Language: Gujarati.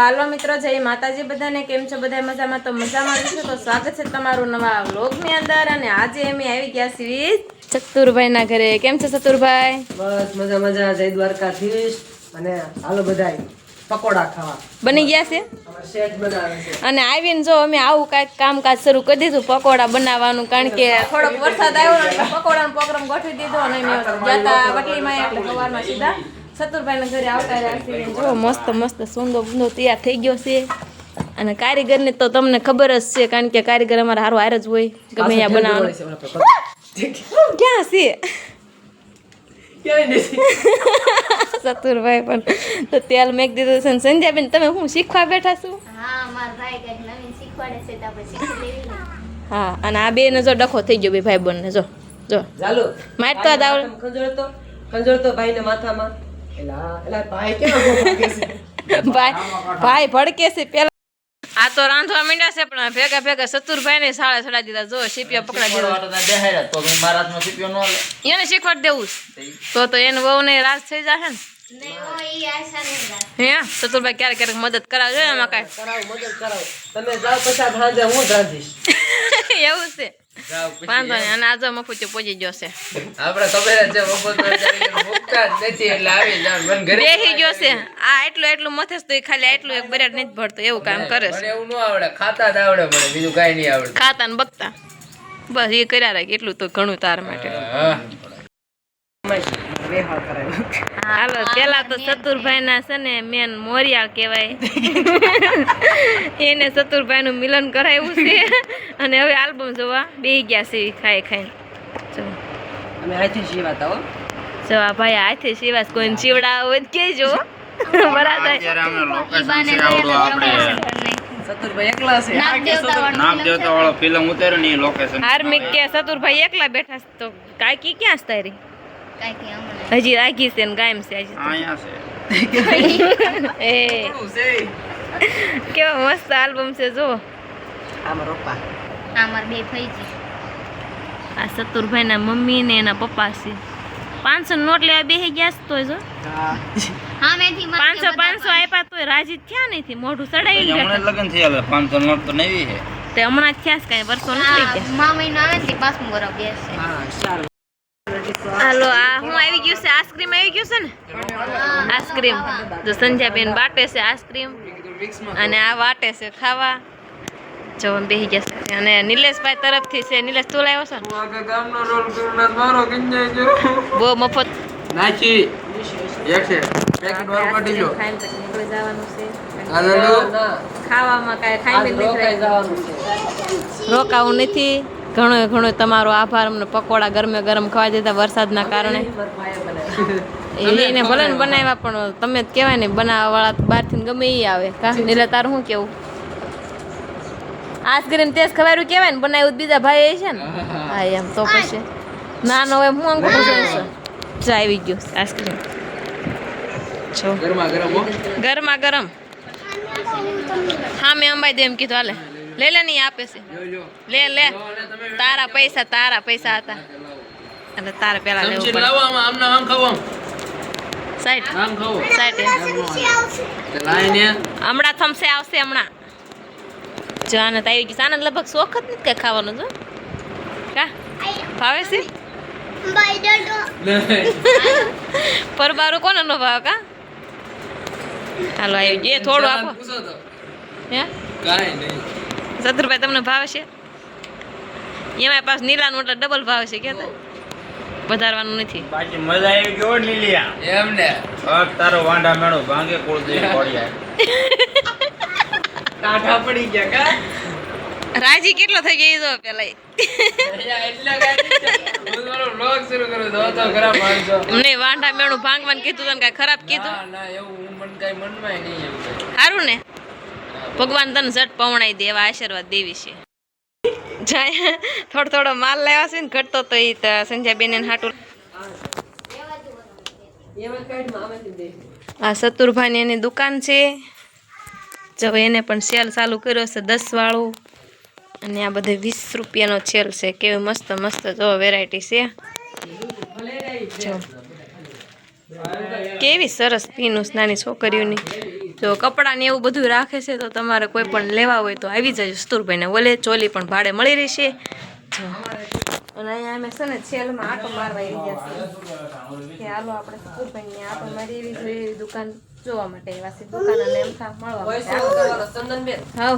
હાલો મિત્રો, જય માતાજી બધાને. કેમ છો બધા? મજામાં? તો મજામાં છો તો સ્વાગત છે તમારું નવા વ્લોગની અંદર. અને આજે અમે આવી ગયા છીએ ચતુરભાઈ ના ઘરે. કેમ છે ચતુરભાઈ? બસ મજા મજા. જય દ્વારકાધીશ. અને હાલો બધાય પકોડા ખાવા બની ગયા છે. શેઠ બનાવે છે. અને આવીને જો અમે આવું કાંઈક કામકાજ શરૂ કરી દીધું પકોડા બનાવવાનું, કારણ કે થોડોક વરસાદ આવ્યો એટલે પકોડાનો પ્રોગ્રામ ગોઠવી દીધો. અને અમે જતા વટલીમાં એટલે સવારમાં સીધા ચતુરભાઈ ના ઘરે આવતા રહ્યા છીએ. જો મસ્ત મસ્ત સુંદો બુંદો તૈયાર થઈ ગયો છે. અને કારીગરને તો તમને ખબર જ છે, કારણ કે કારીગર અમારા હારો હાર જ હોય ગમે ત્યાં બનાવવાનું. ક્યાં છે ચતુરભાઈ? પણ તો તેલ મેક દીધું છે. સંજયબેન, તમે શું શીખવા બેઠા છો? હા, મારા ભાઈ કંઈક નવીન શીખવાડે છે તો આપણે શીખી લેવી. હા, અને આ બે ને જો ડખો થઈ ગયો બે ભાઈ બંને. જો જો ચાલો મારતો આ દાવડ ખંજોળતો ભાઈને માથામાં. એલા ભાઈ કેવા ભડકે છે? ભાઈ ભડકે છે. પેલા આ તો રાંધવા માંડ્યા છે, પણ ભેગા ભેગા ચતુરભાઈ ને સાડા ચડા દીધા. જો સીપિયા પકડા દીધા. એને શીખવાડ દેવું તો એને વહુ ને રાજ થઈ જશે ને. હે ચતુરભાઈ ક્યારેક ક્યારેક મદદ કરાવજો એમાં કાંઈ. મદદ કરાવો. તમે જાઓ પછી સાંજે હું જ રાંધીશ. એવું છે? વાંધો નહીં. અને આજે મફુચો પહોંચી ગયો છે. આપણે ખબર જ છે મુકતા જ નથી એટલે આવી જાવ મન ઘરે બેહી ગયો છે. આ એટલું મથેસ તો ખાલી એટલું એક બરેડ નથી ભરતો, એવું કામ કરે છે. એવું ન આવડે, ખાતા જ આવડે મને, બીજું કાઈ નહીં આવડે. ખાતા ને બકતા બસ એ કર્યા રાખે, એટલું તો ઘણું તાર માટે. હાલો, પેલા તો ચતુરભાઈ ના છે ને મેન મોરિયાળ કહેવાય. એને ચતુરભાઈ નું મિલન કરાવ્યું છે. અને હવે આલ્બમ જોવા બેહી ગયા છે ખાઈ ખાઈને. અમે અહીંથી શીવાતા હો. જો આ ભાઈ હાથે સિવાસ કોઈને ચીવડા હોય તો કહેજો. બરાબર. ચતુરભાઈ એકલા છે. નાગદેવતા વાળો ફિલ્મ ઉતાર્યો ને લોકેશન. હાર્મિક કે ચતુરભાઈ એકલા બેઠા છે, તો કાકી ક્યાં છે તારી? કાંઈક હમણાં હજી રાખી છે ને ગાયમ છે હજી. અહીંયા છે. એ કેવો મસ્ત આલ્બમ છે. જો આમાં રોપા. આ મારા બે ફઈજી. આ ચતુરભાઈ ના મમ્મી ને એના પપ્પા છે. 500 નોટ લેવા બેસી ગયા છે તોય. જો હા મેથી 500 આપ્યા તોય રાજી થયા નથી. મોઢું ચડાવી હમણાં લગન થયા 500 નોટ તો નવી છે. તે હમણાં જ થયા છે, કઈ વર્ષો નથી ગયા. મા મહિનો આવે ને પાછું વરસ બેસશે. હા સારું. હાલો, આ હું આવી ગયું છે? આઈસ્ક્રીમ આવી ગયું છે ને? આઈસ્ક્રીમ જો સંધ્યાબેન બાટે છે આઈસ્ક્રીમ, અને આ વાટે છે ખાવા. જો બેસી ગયા છે. અને નિલેશભાઈ તરફથી છે. નિલેશ તું લાવ્યો છો ને? બહુ મફત નાચી એક છે પેકેટ વાળો કાઢી લો. ખાઈને પછી નીકળી જવાનું છે. હાલો ખાવામાં કાંઈ ખાઈને રોકાઈ નીકળે, જવાનું છે. રોકાવું નથી. ઘણો તમારો આભાર. અમને પકોડા ગરમે ગરમ ખાવા દીધા વરસાદના કારણે. મારા ભાઈએ બનાવ્યું. એને ભલે ને બનાવ્યા, પણ તમે જ કહેવાય ને બનાવવા વાળા બહારથી ગમે એ આવે. કા નીલે તારું શું કેવું? આઈસ્ક્રીમ તેજ ખવાયું કહેવાય ને, બનાવ્યું બીજા ભાઈ છે ને. હા એમ તો પછી નાનો હોય હું અંકુટ જોઈશું. જો આવી ગયું આઈસ્ક્રીમ. જો ગરમા ગરમ હો. ગરમા ગરમ. હા મેં અંબાઈ દે એમ કીધું. હાલે લે લે નહીં આપે છે. લે તારા પૈસા હતા એટલે તારે પેલા લેવું પડે. લાવો આમ આમ ખાવો. સાઈડ આમ ખાવો. લાઈને હમણાં થમસે આવશે હમણાં. જો આને તો આવી ગયું. આને લગભગ શોખ જ નથી કઈ ખાવાનું. જો કા ભાવે છે? પરબારું કોને નો ભાવ? કા હાલો આવી ગયું. એ થોડું આપો. હે કાઈ નહીં. ચતુરભાઈ તમને ભાવે છે? એમાં પાછું નીલાનું એટલે ડબલ ભાવે છે. કે વધારવાનું નથી. બાકી મજા આવી ગયો લીલિયા. એમ ને તારો વાંઢા મેળો ભાંગે કોળ દે કોળિયા. ટાઢા પડી ગયા કા. રાજી કેટલો થઈ ગઈ જો પેલા. એટલે હું મારો વ્લોગ શરૂ કરું તો ખરાબ માનજો. એમને વાંઢા મેણું ભાંગવાનું કીધું તને કઈ ખરાબ કીધું? ના એવું હું મન કઈ મનમાં નહીં એમ કઈ. સારું ને, ભગવાન તને ઝટ પવણાઈ દે એવા આશીર્વાદ દેવી છે. જાય થોડો માલ લાવ્યા છે ને ઘટતો તો એ સંજયબેન એને હાટું. આ ચતુરભાઈ ની એની દુકાન છે. જો એને પણ સેલ ચાલુ કર્યો છે 10 વાળું. અને આ બધે 20 રૂપિયાનો સેલ છે. કેવી મસ્ત મસ્ત જો વેરાયટી છે. જો કેવી સરસ પીનું નાની છોકરીઓની. જો કપડાં ને એવું બધું રાખે છે તો તમારે કોઈ પણ લેવા હોય તો આવી જાય સતુરભાઈને ઓલે ચોલી પણ ભાડે મળી રહેશે જો અને અહીંયા અમે છે ને સેલમાં આટો મારવા આવી ગયા છે કે હાલો આપણે સતુરભાઈને આટો મારી એવી જોઈએ એવી દુકાન જોવા માટે એવા છે દુકાન અને એમ મળવા માટે ચંદનબેન હાવ